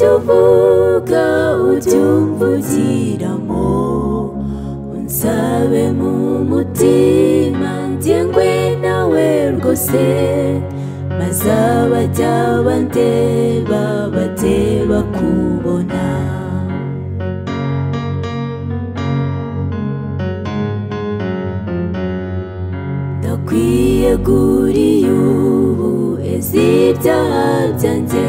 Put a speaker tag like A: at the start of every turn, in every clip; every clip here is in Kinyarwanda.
A: ibyo uvuga ubyumvugiramo unsabe mu mutima njye ngwe nawe rwose maze abajya bandeba bajye bakubona ndakwiyeguriye ubu ibyaha byanjye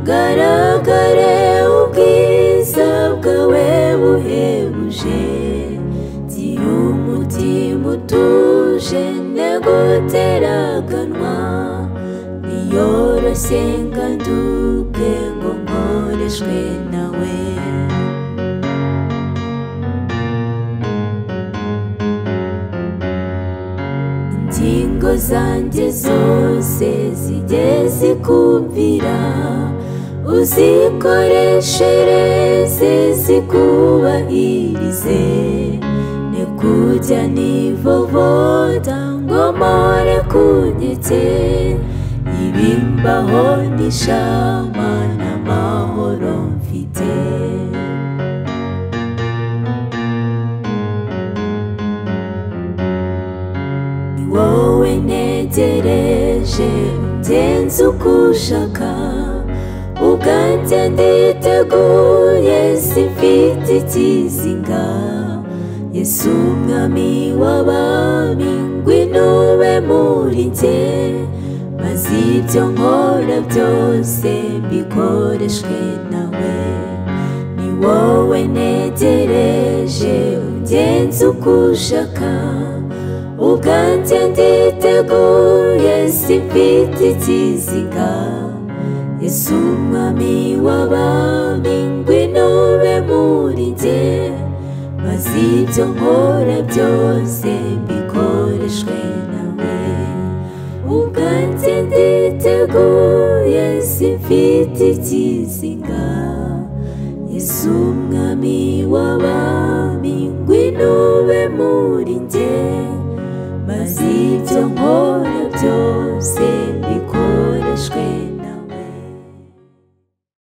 A: garagare ubwiza bwawe buhebuje gira umutima utuje neguteraganwa niyoroshye nganduke ngo nkoreshwe nawe ingingo zanjye zose zijye zikumvira uzikoreshereze zikubahirize nekujya nivovota ngo mpore ku nkeke ibimbaho n'ishama n'amahoro mfite ni wowe ntegereje ungenze uko ushaka ubwanjye nditeguye simfite ikizinga Yesu umwami w'abami ngwino ube muri njye maze ibyo nkora byose mbikoreshwe nawe ni wowe ntegereje ungenze uko ushaka ubwanjye nditeguye simfite ikizinga Yesu umwami w'abami ngwino ube muri njye maze ibyo nkora byose mbikoreshwe nawe ubwanjye nditeguye simfite ikizinga Yesu umwami w'abami ngwino ube muri njye maze ibyo nkora byose